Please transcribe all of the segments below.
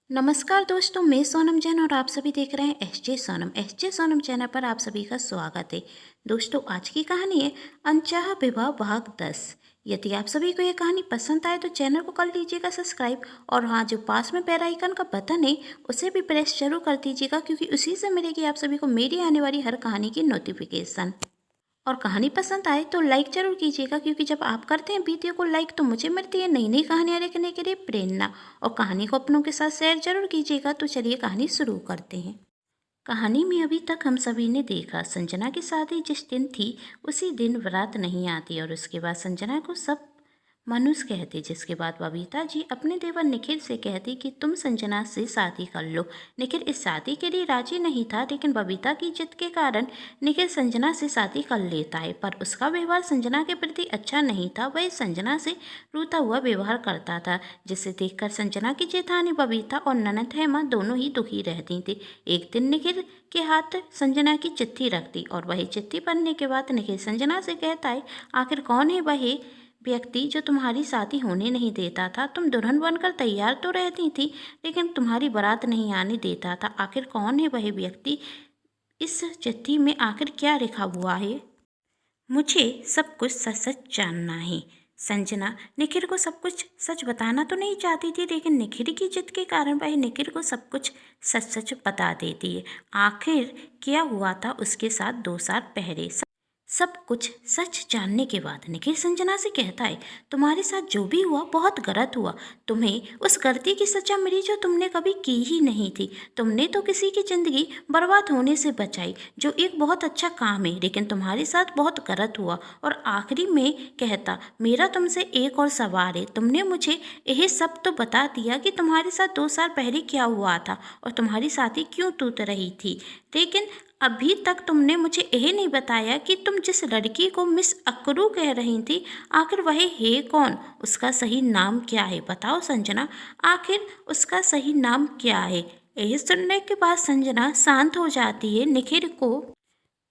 नमस्कार दोस्तों, मैं सोनम जैन और आप सभी देख रहे हैं एस जे सोनम चैनल पर आप सभी का स्वागत है। दोस्तों, आज की कहानी है अनचाहा विवाह भाग 10। यदि आप सभी को ये कहानी पसंद आए तो चैनल को कर लीजिएगा सब्सक्राइब, और हाँ, जो पास में बेल आइकन का बटन है उसे भी प्रेस जरूर कर दीजिएगा, क्योंकि उसी से मिलेगी आप सभी को मेरी आने वाली हर कहानी की नोटिफिकेशन। और कहानी पसंद आए तो लाइक जरूर कीजिएगा, क्योंकि जब आप करते हैं वीडियो को लाइक तो मुझे मिलती है नई नई कहानियाँ लिखने के लिए प्रेरणा। और कहानी को अपनों के साथ शेयर जरूर कीजिएगा। तो चलिए कहानी शुरू करते हैं। कहानी में अभी तक हम सभी ने देखा, संजना की शादी जिस दिन थी उसी दिन बारात नहीं आती, और उसके बाद संजना को सब मनुष्य कहते, जिसके बाद बबीता जी अपने देवर निखिल से कहती कि तुम संजना से शादी कर लो। निखिल इस शादी के लिए राजी नहीं था, लेकिन बबीता की जिद के कारण निखिल संजना से शादी कर लेता है। पर उसका व्यवहार संजना के प्रति अच्छा नहीं था, वह संजना से रूठा हुआ व्यवहार करता था, जिसे देखकर संजना की जेठानी बबीता और ननद हेमा दोनों ही दुखी रहती थी। एक दिन निखिल के हाथ संजना की चिट्ठी रखती, और वही चिट्ठी पढ़ने के बाद निखिल संजना से कहता है, आखिर कौन है वह व्यक्ति जो तुम्हारी शादी होने नहीं देता था? तुम दुल्हन बनकर तैयार तो रहती थी, लेकिन तुम्हारी बारात नहीं आने देता था। आखिर कौन है वह व्यक्ति? इस चिट्ठी में आखिर क्या लिखा हुआ है? मुझे सब कुछ सच सच जानना है। संजना निखिल को सब कुछ सच बताना तो नहीं चाहती थी, लेकिन निखिल की जिद के कारण वह निखिल को सब कुछ सच सच बता देती है। आखिर क्या हुआ था उसके साथ 2 साल पहले? सब कुछ सच जानने के बाद निखिल संजना से कहता है, तुम्हारे साथ जो भी हुआ बहुत गलत हुआ। तुम्हें उस गलती की सजा मिली जो तुमने कभी की ही नहीं थी। तुमने तो किसी की जिंदगी बर्बाद होने से बचाई, जो एक बहुत अच्छा काम है, लेकिन तुम्हारे साथ बहुत गलत हुआ। और आखिरी में कहता, मेरा तुमसे एक और सवाल है। तुमने मुझे यह सब तो बता दिया कि तुम्हारे साथ 2 साल पहले क्या हुआ था और तुम्हारी शादी क्यों टूट रही थी, लेकिन अभी तक तुमने मुझे यह नहीं बताया कि तुम जिस लड़की को मिस अकरू कह रही थी, आखिर वह है कौन? उसका सही नाम क्या है? बताओ संजना, आखिर उसका सही नाम क्या है? यह सुनने के बाद संजना शांत हो जाती है। निखिल को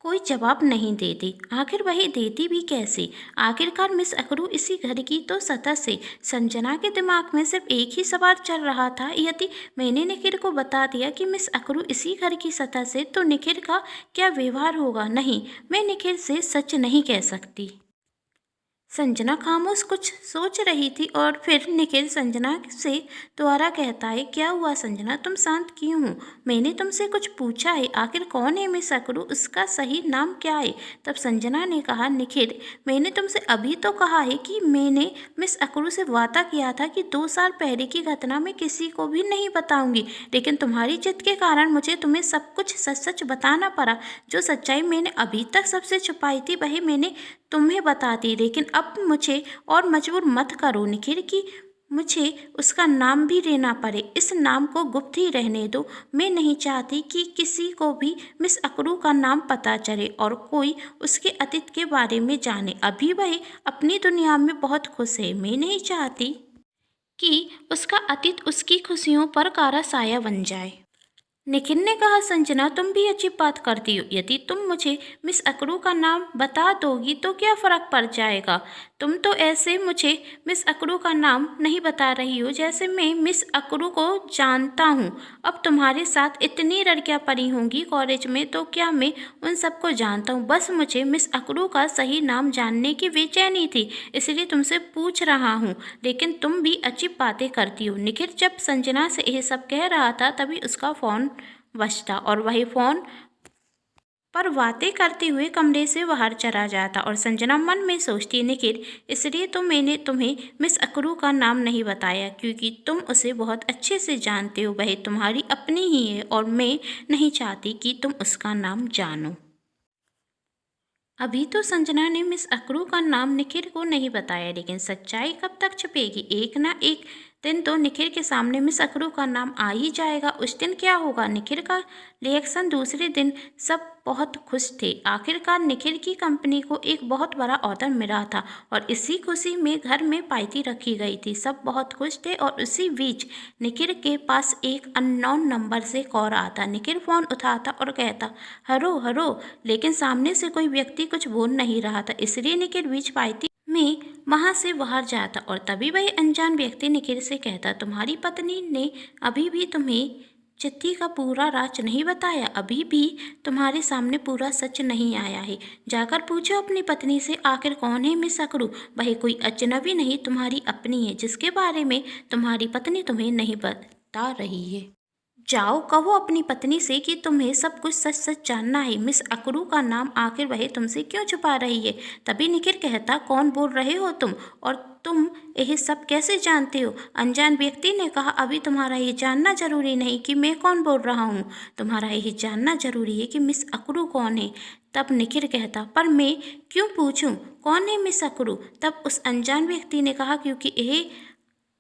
कोई जवाब नहीं देती। आखिर वही देती भी कैसे? आखिरकार मिस अकरू इसी घर की तो सदस्य है। संजना के दिमाग में सिर्फ एक ही सवाल चल रहा था, यदि मैंने निखिल को बता दिया कि मिस अकरू इसी घर की सदस्य है तो निखिल का क्या व्यवहार होगा? नहीं, मैं निखिल से सच नहीं कह सकती। संजना खामोश कुछ सोच रही थी, और फिर निखिल संजना से दोबारा कहता है, क्या हुआ संजना, तुम शांत क्यों हो? मैंने तुमसे कुछ पूछा है, आखिर कौन है मिस अकरू? उसका सही नाम क्या है? तब संजना ने कहा, निखिल, मैंने तुमसे अभी तो कहा है कि मैंने मिस अकरू से वादा किया था कि 2 साल पहले की घटना मैं किसी को भी नहीं बताऊंगी, लेकिन तुम्हारी जिद के कारण मुझे तुम्हें सब कुछ सच सच बताना पड़ा। जो सच्चाई मैंने अभी तक सबसे छुपाई थी वही मैंने तुम्हें बता दी, लेकिन अब मुझे और मजबूर मत करो निखिल कि मुझे उसका नाम भी लेना पड़े। इस नाम को गुप्त ही रहने दो। मैं नहीं चाहती कि किसी को भी मिस अकरू का नाम पता चले और कोई उसके अतीत के बारे में जाने। अभी वह अपनी दुनिया में बहुत खुश है। मैं नहीं चाहती कि उसका अतीत उसकी खुशियों पर काला साया बन जाए। निखिल ने कहा, संजना तुम भी अजीब बात करती हो। यदि तुम मुझे मिस अकरू का नाम बता दोगी तो क्या फ़र्क पड़ जाएगा? तुम तो ऐसे मुझे मिस अकरू का नाम नहीं बता रही हो जैसे मैं मिस अकरू को जानता हूँ। अब तुम्हारे साथ इतनी लड़कियाँ पढ़ी होंगी कॉलेज में, तो क्या मैं उन सबको जानता हूँ? बस मुझे मिस अकरू का सही नाम जानने की बेचैनी थी, इसलिए तुमसे पूछ रहा हूँ। लेकिन तुम भी अजीब बातें करती हो। निखिल जब संजना से यह सब कह रहा था तभी उसका फ़ोन बजता, और वही फ़ोन पर बातें करते हुए कमरे से बाहर चला जाता। और संजना मन में सोचती, निखिल, इसलिए तो मैंने तुम्हें मिस अकरू का नाम नहीं बताया, क्योंकि तुम उसे बहुत अच्छे से जानते हो। वह तुम्हारी अपनी ही है और मैं नहीं चाहती कि तुम उसका नाम जानो। अभी तो संजना ने मिस अकरू का नाम निखिल को नहीं बताया, लेकिन सच्चाई कब तक छुपेगी? एक ना एक दिन तो निखिल के सामने मिस अकरू का नाम आ ही जाएगा। उस दिन क्या होगा? निखिल का रिएक्शन। दूसरे दिन सब बहुत खुश थे। आखिरकार निखिल की कंपनी को एक बहुत बड़ा ऑर्डर मिला था, और इसी खुशी में घर में पार्टी रखी गई थी। सब बहुत खुश थे, और उसी बीच निखिल के पास एक अननोन नंबर से कॉल आता। निखिल फ़ोन उठाता और कहता, हेलो हेलो, लेकिन सामने से कोई व्यक्ति कुछ बोल नहीं रहा था, इसलिए निखिल बीच पार्टी में वहाँ से बाहर जाता और तभी वही अनजान व्यक्ति निखिल से कहता, तुम्हारी पत्नी ने अभी भी तुम्हें चिट्ठी का पूरा राज नहीं बताया, अभी भी तुम्हारे सामने पूरा सच नहीं आया है। जाकर पूछो अपनी पत्नी से आखिर कौन है मिस अकरू। वह कोई अजनबी नहीं, तुम्हारी अपनी है, जिसके बारे में तुम्हारी पत्नी तुम्हें नहीं बता रही है। जाओ कहो अपनी पत्नी से कि तुम्हें सब कुछ सच सच जानना है। मिस अकरू का नाम आखिर वह तुमसे क्यों छुपा रही है। तभी निखिल कहता, कौन बोल रहे हो तुम, और तुम यह सब कैसे जानते हो। अनजान व्यक्ति ने कहा, अभी तुम्हारा ये जानना जरूरी नहीं कि मैं कौन बोल रहा हूँ, तुम्हारा यही जानना जरूरी है कि मिस अकरू कौन है। तब निखिल कहता, पर मैं क्यों पूछूं कौन है मिस अकरू। तब उस अनजान व्यक्ति ने कहा, क्योंकि यह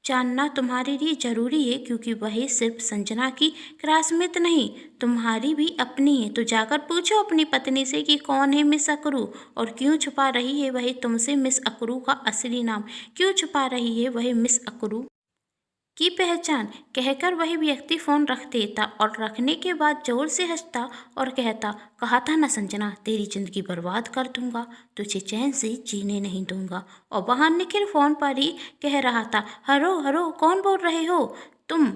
जानना तुम्हारे लिए जरूरी है, क्योंकि वही सिर्फ संजना की क्लासमेट नहीं, तुम्हारी भी अपनी है। तो जाकर पूछो अपनी पत्नी से कि कौन है मिस अकरू और क्यों छुपा रही है वही तुमसे मिस अकरू का असली नाम, क्यों छुपा रही है वही मिस अकरू की पहचान। कहकर वही व्यक्ति फोन रख देता और रखने के बाद जोर से हंसता और कहता, कहा था ना संजना, तेरी जिंदगी बर्बाद कर दूंगा, तुझे चैन से जीने नहीं दूंगा। और वहां निखिल फोन पर ही कह रहा था, हरो हरो कौन बोल रहे हो तुम।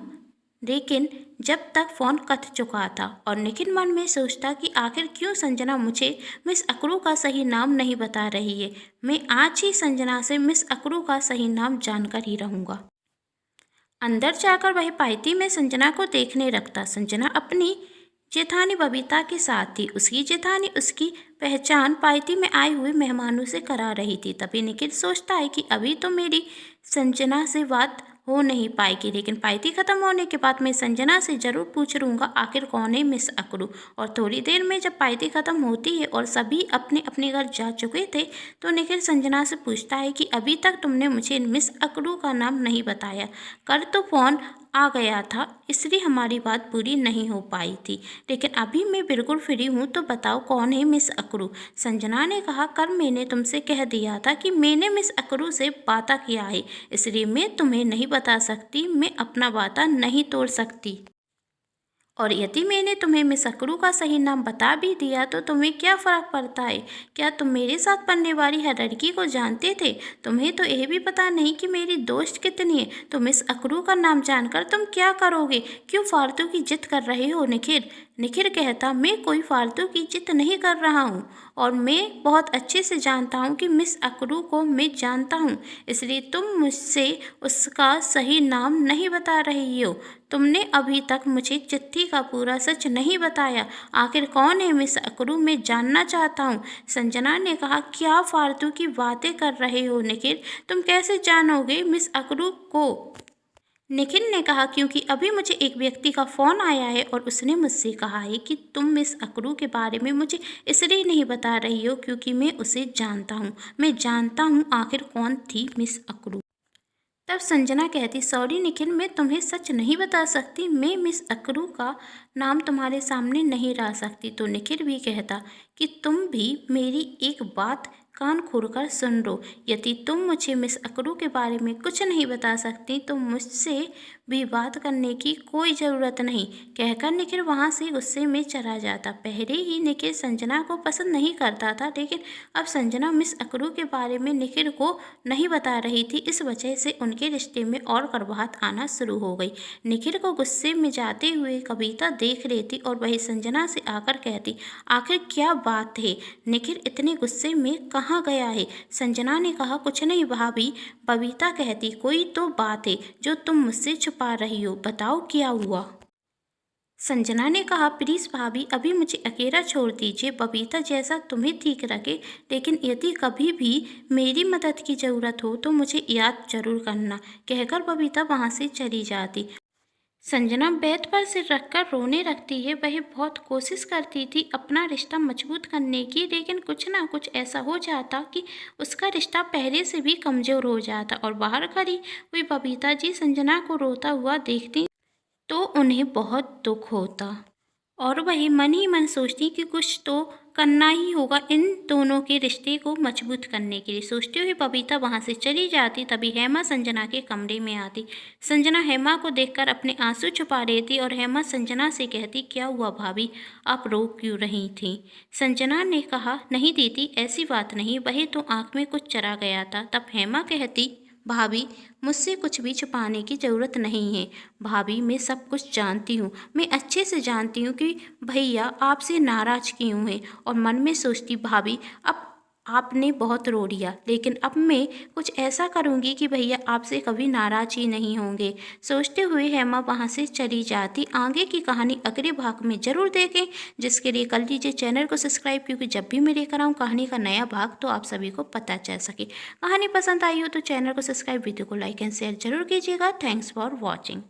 लेकिन जब तक फोन कट चुका था और निखिल मन में सोचता कि आखिर क्यों संजना मुझे मिस अकरू का सही नाम नहीं बता रही है। मैं आज ही संजना से मिस अकरू का सही नाम जानकर ही रहूंगा। अंदर जाकर वह पायती में संजना को देखने लगता। संजना अपनी जेठानी बबीता के साथ थी। उसकी जेठानी उसकी पहचान पायती में आए हुए मेहमानों से करा रही थी। तभी निखिल सोचता है कि अभी तो मेरी संजना से बात हो नहीं पाएगी, लेकिन पायती खत्म होने के बाद मैं संजना से जरूर पूछ लूँगा आखिर कौन है मिस अकरू। और थोड़ी देर में जब पायती खत्म होती है और सभी अपने अपने घर जा चुके थे, तो निखिल संजना से पूछता है कि अभी तक तुमने मुझे मिस अकरू का नाम नहीं बताया। कल तो फोन आ गया था, इसलिए हमारी बात पूरी नहीं हो पाई थी, लेकिन अभी मैं बिल्कुल फ्री हूँ, तो बताओ कौन है मिस अकरू। संजना ने कहा, कल मैंने तुमसे कह दिया था कि मैंने मिस अकरू से वादा किया है, इसलिए मैं तुम्हें नहीं बता सकती, मैं अपना वादा नहीं तोड़ सकती। और यदि मैंने तुम्हें मिस अकरू का सही नाम बता भी दिया तो तुम्हें क्या फ़र्क पड़ता है। क्या तुम मेरे साथ पढ़ने वाली हर लड़की को जानते थे। तुम्हें तो यह भी पता नहीं कि मेरी दोस्त कितनी है। तो मिस अकरू का नाम जानकर तुम क्या करोगे। क्यों फालतू की जिद कर रहे हो निखिल। निखिल कहता, मैं कोई फालतू की जिद नहीं कर रहा हूँ और मैं बहुत अच्छे से जानता हूँ कि मिस अकरू को मैं जानता हूँ, इसलिए तुम मुझसे उसका सही नाम नहीं बता रही हो। तुमने अभी तक मुझे चिट्ठी का पूरा सच नहीं बताया। आखिर कौन है मिस अकरू, मैं जानना चाहता हूँ। संजना ने कहा, क्या फालतू की बातें कर रहे हो निखिल, तुम कैसे जानोगे मिस अकरू को। निखिल ने कहा, क्योंकि अभी मुझे एक व्यक्ति का फ़ोन आया है और उसने मुझसे कहा है कि तुम मिस अकरू के बारे में मुझे इसलिए नहीं बता रही हो क्योंकि मैं उसे जानता हूँ। मैं जानता हूँ आखिर कौन थी मिस अकरू। तब संजना कहती, सॉरी निखिल, मैं तुम्हें सच नहीं बता सकती, मैं मिस अकरू का नाम तुम्हारे सामने नहीं ला सकती। तो निखिल भी कहता कि तुम भी मेरी एक बात कान खोलकर सुन लो, यदि तुम मुझे मिस अकरू के बारे में कुछ नहीं बता सकती तो मुझसे भी बात करने की कोई ज़रूरत नहीं। कहकर निखिल वहाँ से गुस्से में चला जाता। पहले ही निखिल संजना को पसंद नहीं करता था, लेकिन अब संजना मिस अकरू के बारे में निखिल को नहीं बता रही थी, इस वजह से उनके रिश्ते में और कड़वाहट आना शुरू हो गई। निखिल को गुस्से में जाते हुए कविता देख लेती और वही संजना से आकर कहती, आखिर क्या बात है, निखिल इतने गुस्से में कहाँ गया है। संजना ने कहा, कुछ नहीं भाभी। बबीता कहती, कोई तो बात है जो तुम मुझसे छुपा रही हो, बताओ क्या हुआ। संजना ने कहा, प्लीज़ भाभी अभी मुझे अकेला छोड़ दीजिए, बबीता जैसा तुम्हें ठीक रखे, लेकिन यदि कभी भी मेरी मदद की ज़रूरत हो तो मुझे याद जरूर करना। कहकर बबीता वहाँ से चली जाती। संजना बेड पर सिर रखकर रोने लगती है। वह बहुत कोशिश करती थी अपना रिश्ता मजबूत करने की, लेकिन कुछ ना कुछ ऐसा हो जाता कि उसका रिश्ता पहले से भी कमज़ोर हो जाता। और बाहर खड़ी हुई बबीता जी संजना को रोता हुआ देखती तो उन्हें बहुत दुख होता। और वही मन ही मन सोचती कि कुछ तो करना ही होगा इन दोनों के रिश्ते को मजबूत करने के लिए। सोचते हुए बबीता वहाँ से चली जाती। तभी हेमा संजना के कमरे में आती। संजना हेमा को देखकर अपने आंसू छुपा लेती और हेमा संजना से कहती, क्या हुआ भाभी, आप रो क्यों रही थी? संजना ने कहा, नहीं दीदी, ऐसी बात नहीं, वही तो आँख में कुछ चला गया था। तब हेमा कहती, भाभी, मुझसे कुछ भी छुपाने की ज़रूरत नहीं है। भाभी, मैं सब कुछ जानती हूँ। मैं अच्छे से जानती हूँ कि भैया आपसे नाराज़ क्यों हैं। और मन में सोचती, भाभी, अब आपने बहुत रो लिया, लेकिन अब मैं कुछ ऐसा करूँगी कि भैया आपसे कभी नाराज़ ही नहीं होंगे। सोचते हुए हेमा वहाँ से चली जाती। आगे की कहानी अगले भाग में ज़रूर देखें, जिसके लिए कर लीजिए चैनल को सब्सक्राइब, क्योंकि जब भी मैं लेकर आऊँ कहानी का नया भाग तो आप सभी को पता चल सके। कहानी पसंद आई हो तो चैनल को सब्सक्राइब, वीडियो को लाइक एंड शेयर जरूर कीजिएगा। Thanks for watching.